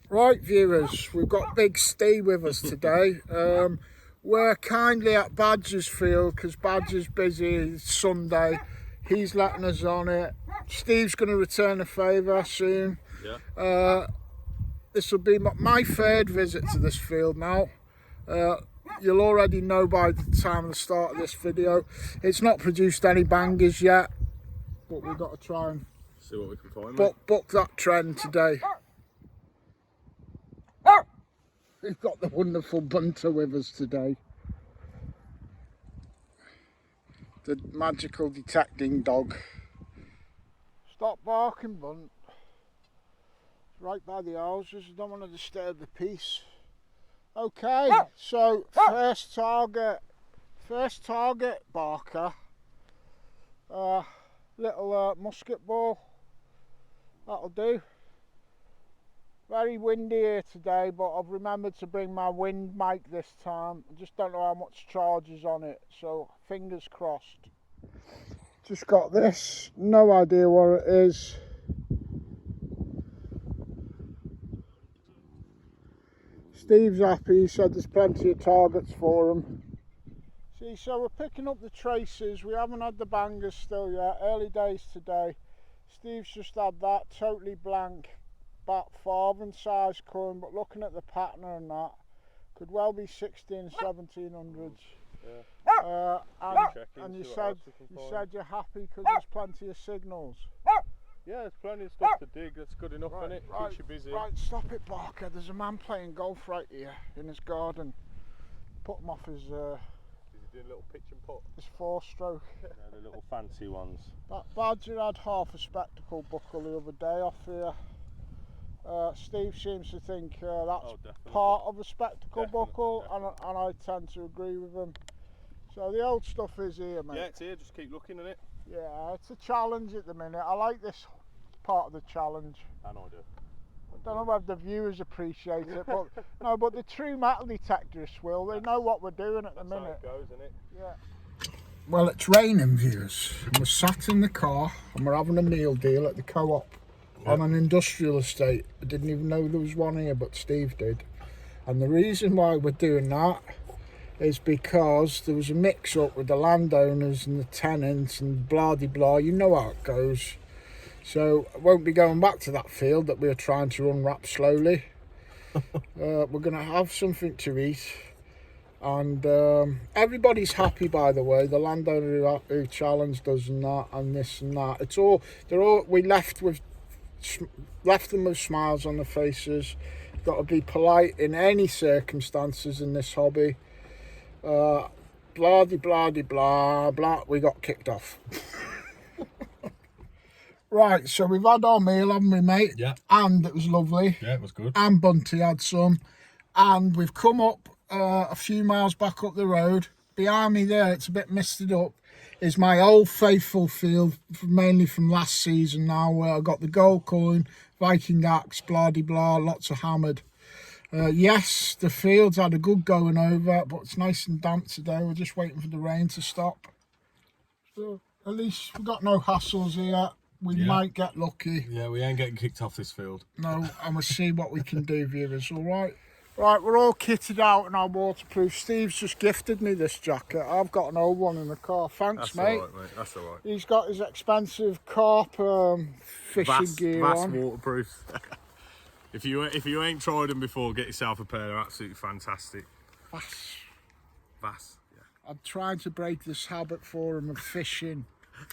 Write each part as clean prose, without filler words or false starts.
Right, viewers, we've got Big Steve with us today. We're kindly at Badgersfield because Badger's busy. It's Sunday. He's letting us on it. Steve's going to return a favour soon. Yeah. This will be my third visit to this field now. You'll already know by the time of the start of this video. It's not produced any bangers yet, but we've got to try and see what we can find. Book that trend today. We've got the wonderful bunter with us today. The magical detecting dog. Stop barking, Bunt. It's right by the houses. I don't want to disturb the peace. Okay, so first target Barker. Little musket ball. That'll do. Very windy here today, but I've remembered to bring my wind mic this time. I just don't know how much charge is on it, so fingers crossed. Just got this, no idea what it is. Steve's happy, he said there's plenty of targets for him. See, so we're picking up the traces. We haven't had the bangers still yet, early days today. Steve's just had that, totally blank. About farthing size coin, but looking at the pattern and that, could well be 1700s. Yeah. And you said you're happy because there's plenty of signals. Yeah, there's plenty of stuff to dig. That's good enough, isn't it? Keeps you busy. Right, stop it, Barker. There's a man playing golf right here in his garden. Put him off his. Is he doing a little pitch and putt? His 4-stroke. Yeah, the little fancy ones. That Badger had half a spectacle buckle the other day off here. Steve seems to think that's part of a spectacle buckle, and I tend to agree with him. So the old stuff is here, mate. Yeah, it's here, just keep looking at it. Yeah, it's a challenge at the minute. I like this part of the challenge. I know I do. I don't know whether the viewers appreciate it, but no, but the true metal detectorists will. They know what we're doing at the minute. That's how it goes, isn't it? Yeah. Well, it's raining, viewers. We're sat in the car and we're having a meal deal at the co-op. On an industrial estate. I didn't even know there was one here, but Steve did. And the reason why we're doing that is because there was a mix-up with the landowners and the tenants and blah-de-blah. You know how it goes. So I won't be going back to that field that we were trying to unwrap slowly. We're going to have something to eat. And everybody's happy, by the way. The landowner who challenged us and that and this and that. It's all, we left them with smiles on their faces. Got to be polite in any circumstances in this hobby. Blah de blah de blah blah. We got kicked off. Right, so we've had our meal, haven't we, mate? Yeah. And it was lovely. Yeah, it was good. And Bunty had some. And we've come up a few miles back up the road. Behind me there, it's a bit misted up, is my old faithful field, mainly from last season now, where I got the gold coin, Viking axe, blah de blah, lots of hammered. Yes, the field's had a good going over, but it's nice and damp today. We're just waiting for the rain to stop. So at least we've got no hassles here. We might get lucky. Yeah, we ain't getting kicked off this field. No, and we'll see what we can do, viewers, all right? Right, we're all kitted out and I'm waterproof. Steve's just gifted me this jacket. I've got an old one in the car. Thanks, That's mate. All right, mate. That's all right. He's got his expensive carp fishing gear on. Waterproof. If you ain't tried them before, get yourself a pair. They're absolutely fantastic. Vass. Yeah. I'm trying to break this habit for him of fishing.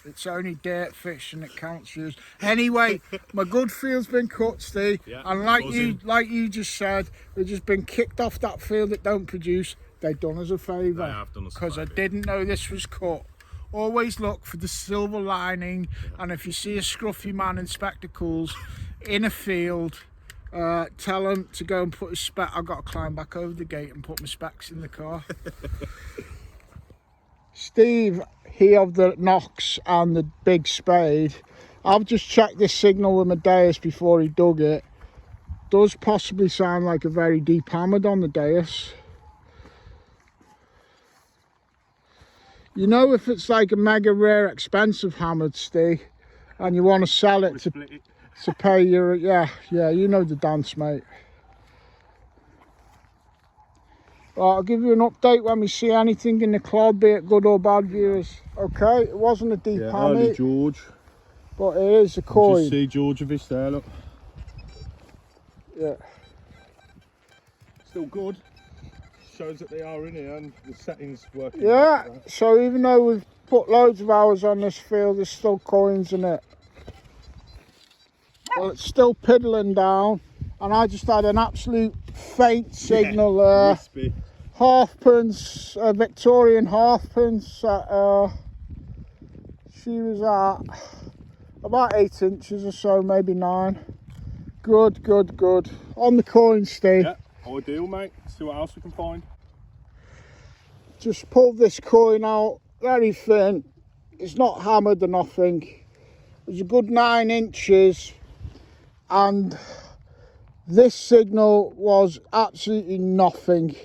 It's only dirt fish and it counts for us. Anyway, my good field's been cut, Steve. Yeah, and like you just said, we've just been kicked off that field that don't produce. They've done us a favour. They have done us a because I favour. didn't know this was cut. Always look for the silver lining, and if you see a scruffy man in spectacles in a field, tell him to go and put his spec. I've got to climb back over the gate and put my specs in the car. Steve, he of the Knox and the big spade. I've just checked this signal with my dais before he dug it. Does possibly sound like a very deep hammered on the dais. You know, if it's like a mega rare expensive hammered, Steve, and you want to sell it to pay your, yeah, you know the dance, mate. Right, I'll give you an update when we see anything in the clod, be it good or bad, viewers. Okay, it wasn't a deep hammy, early George. but it is a coin. Just see Georgievich there, look. Yeah. Still good. Shows that they are in here and the settings working. Yeah, so even though we've put loads of hours on this field, there's still coins in it. Well, it's still piddling down, and I just had an absolute faint signal there. Crispy. Halfpence, Victorian halfpence. She was at about 8 inches or so, maybe 9. Good, good, good. On the coin, Steve. Yeah, ideal, mate. See what else we can find. Just pulled this coin out, very thin. It's not hammered or nothing. It's a good 9 inches, and this signal was absolutely nothing.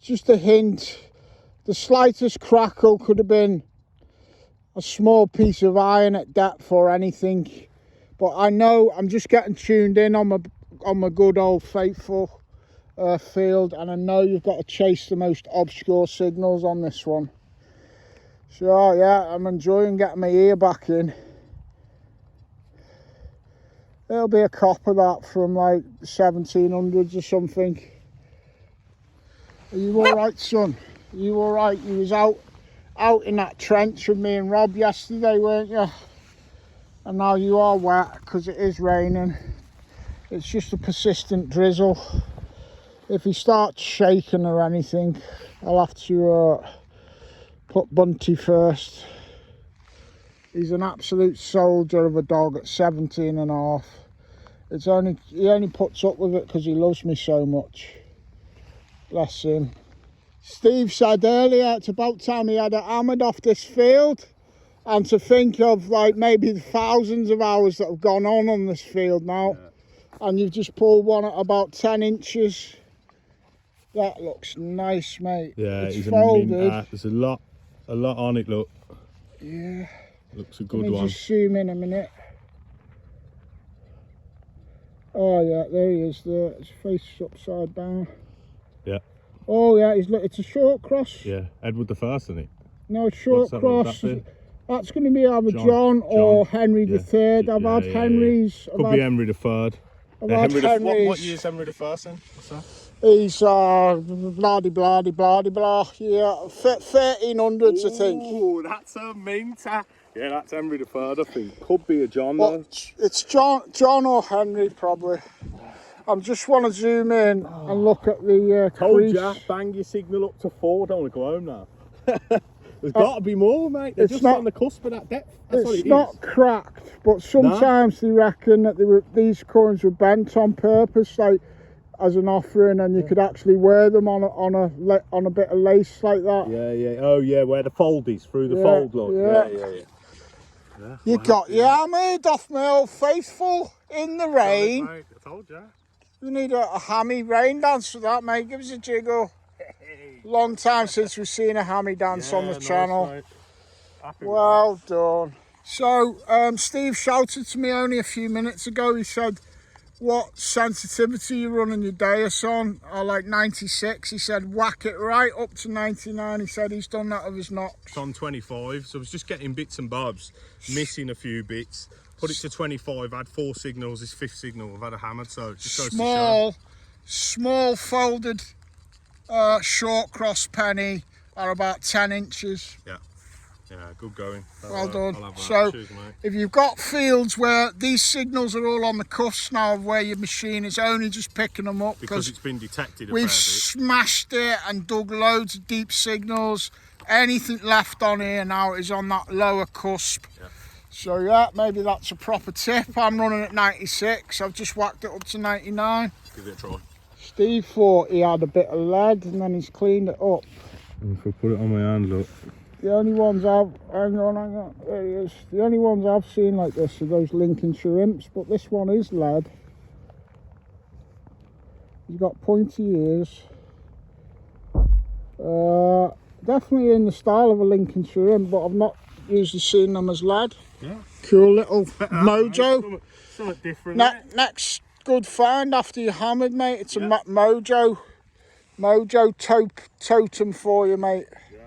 Just a hint. The slightest crackle could have been a small piece of iron at depth or anything. But I know I'm just getting tuned in on my good old faithful field, and I know you've got to chase the most obscure signals on this one. So yeah, I'm enjoying getting my ear back in. There'll be a cop of that from like the 1700s or something. Are you all right, son? Are you all right? You was out in that trench with me and Rob yesterday, weren't you? And now you are wet because it is raining. It's just a persistent drizzle. If he starts shaking or anything, I'll have to put Bunty first. He's an absolute soldier of a dog at 17 and a half. He only puts up with it because he loves me so much. Bless him. Steve said earlier it's about time he had it hammered off this field, and to think of like maybe the thousands of hours that have gone on this field now, and you've just pulled one at about 10 inches. That looks nice, mate. Yeah, it's folded. There's a lot on it, look. Yeah. Looks a good Let me one. just zoom in a minute. Oh yeah, there he is there. His face is upside down. Yeah. Oh yeah, it's a short cross. Yeah, Edward the First, isn't it? No, short cross. That's going to be either John or Henry the Third. I've had Henry's. Could be Henry the Third. What year is Henry the First then? What's that? He's bloody blah. Yeah, 1300s, I think. Oh, that's a minter. Yeah, that's Henry the Third, I think. Could be a John though. It's John or Henry probably. I just want to zoom in and look at the crease. Told ya, bang your signal up to 4. Don't want to go home now. There's got to be more, mate. They're just on the cusp of that depth. That's what it is. It's not cracked, but sometimes they reckon that these coins were bent on purpose, like as an offering, and you could actually wear them on a bit of lace like that. Yeah. Oh yeah, where the fold is through the fold, look. Yeah. You got your hammered off my old faithful in the rain. I told you. We need a hammy rain dance for that, mate. Give us a jiggle. Long time since we've seen a hammy dance on the channel. Well done. So Steve shouted to me only a few minutes ago. He said, what sensitivity you running your Deus on? Like 96. He said whack it right up to 99. He said he's done that with his knocks. It's on 25, so I was just getting bits and bobs, missing a few bits. Put it to 25, had 4 signals. This 5th signal I've had a hammered, so it just goes to show. Small folded short cross penny are about 10 inches. Yeah, good going. Well done. So cheers, if you've got fields where these signals are all on the cusp now of where your machine is only just picking them up because it's been detected we've smashed it and dug loads of deep signals. Anything left on here now is on that lower cusp. So yeah, maybe that's a proper tip. I'm running at 96. I've just whacked it up to 99. Give it a try. Steve thought he had a bit of lead and then he's cleaned it up. If I put it on my hand, look. The only ones hang on, there he is. The only ones I've seen like this are those Lincolnshire imps, but this one is lead. He's got pointy ears. Definitely in the style of a Lincolnshire imp, but I've not usually seen them as lead. Yeah. Cool little mojo. Something different. Next good find after you hammered, mate. It's a mojo Mojo totem for you, mate. Yeah.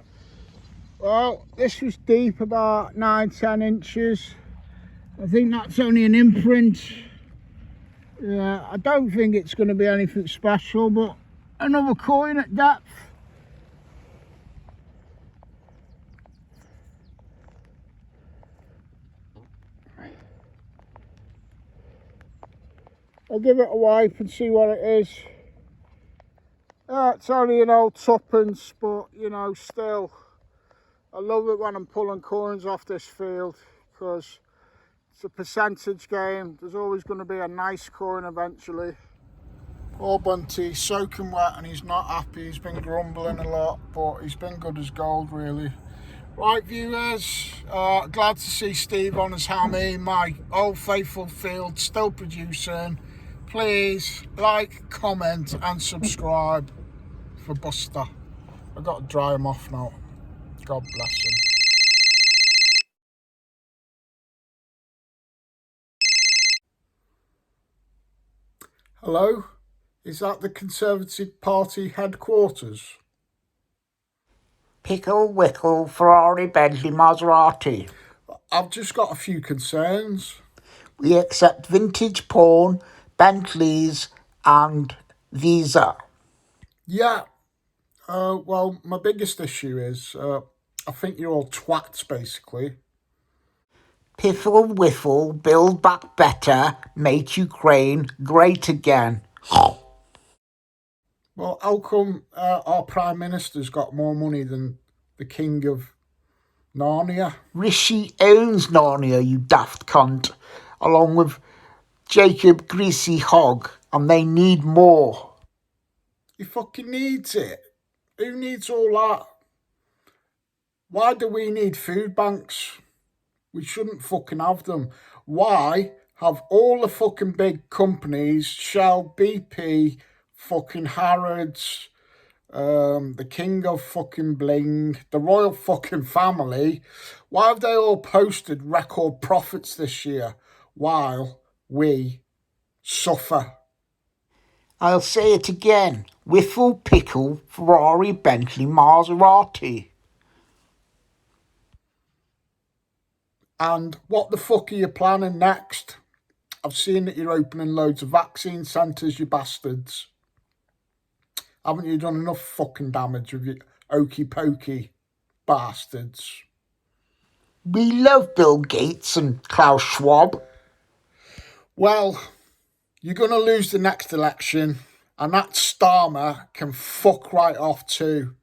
Well, this was deep, about 9-10 inches. I think that's only an imprint. Yeah, I don't think it's going to be anything special, but another coin at depth. I'll give it a wipe and see what it is. It's only an old tuppence, but you know, still, I love it when I'm pulling coins off this field because it's a percentage game. There's always going to be a nice coin eventually. Poor Bunty, soaking wet and he's not happy. He's been grumbling a lot, but he's been good as gold, really. Right, viewers, glad to see Steve on his hammy. My old faithful field still producing. Please like, comment and subscribe for Buster. I've got to dry him off now. God bless him. Hello? Is that the Conservative Party headquarters? Pickle, Wickle, Ferrari, Bentley, Maserati. I've just got a few concerns. We accept vintage pawn, Bentleys and Visa. Yeah. Well, my biggest issue is I think you're all twats, basically. Piffle, Whiffle, Build Back Better, Make Ukraine Great Again. Well, how come our Prime Minister's got more money than the King of Narnia? Rishi owns Narnia, you daft cunt, along with Jacob Greasy Hog, and they need more. He fucking needs it. Who needs all that? Why do we need food banks? We shouldn't fucking have them. Why have all the fucking big companies, Shell, BP, fucking Harrods, the King of fucking Bling, the royal fucking family, why have they all posted record profits this year while we suffer? I'll say it again. Whiffle, Pickle, Ferrari, Bentley, Maserati. And what the fuck are you planning next? I've seen that you're opening loads of vaccine centres, you bastards. Haven't you done enough fucking damage with your okey pokey bastards? We love Bill Gates and Klaus Schwab. Well, you're going to lose the next election, and that Starmer can fuck right off too.